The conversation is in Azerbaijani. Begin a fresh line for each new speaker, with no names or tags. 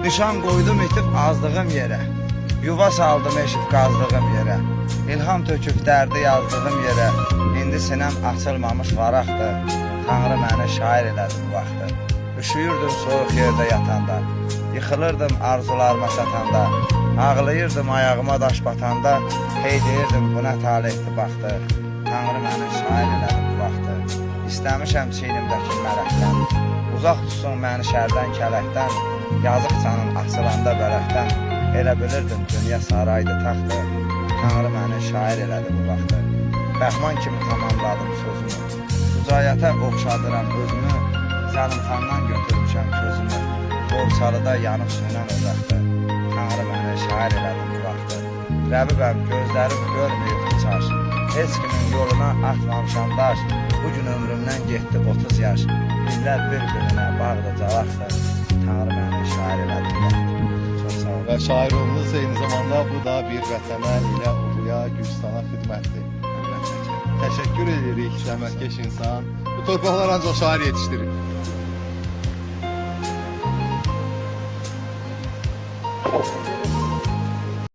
Nişan qoydum itib azdığım yerə, yuva saldım eşib qazdığım yerə, İlham töküb dərdi yazdığım yerə, indi sinəm açılmamış varaqdır, Tanrı məni şair elədi bu vaxtı. Üşüyürdüm soğuk yerdə yatanda, yıxılırdım arzularıma satanda, ağlayırdım ayağıma daş batanda, hey deyirdim bu nə talihdi baxtı, Tanrı məni şair elədi bu vaxtı. İstəmişəm çiynimdəki mələkdən, uzaq tutsun məni şərdən kələkdən, yazıq canım açılanda bərəkdən, elə bilirdim dünya saraydı taxtı, Tanrı məni şair elədi bu vaxtı. Bəhman kimi tamamladım sözümü, Ucayətə oxşadıram özümü, Zəlimxandan götürmüşəm közümü, Borçalıda yanıb sönən ocaqdı, Tanrı məni şair elədi bu vaxtı. Rəbibəm gözlərim görməyib çaş, heç kimin yoluna atmamışam daş, bugün ömrümdən getdi 30 yaş, illər bir-birinə bağlı cavaqdır, Tanrı məni şair elədi bu vaxtı. Çox sağ olun.
Və şair olunuz eyni zamanda bu da bir vətənə, ilə uluya, Gülistana xidmətdir. Təşəkkür edirik zəhmətkeş insan. Bu torpaqlar ancaq şair yetişdirir.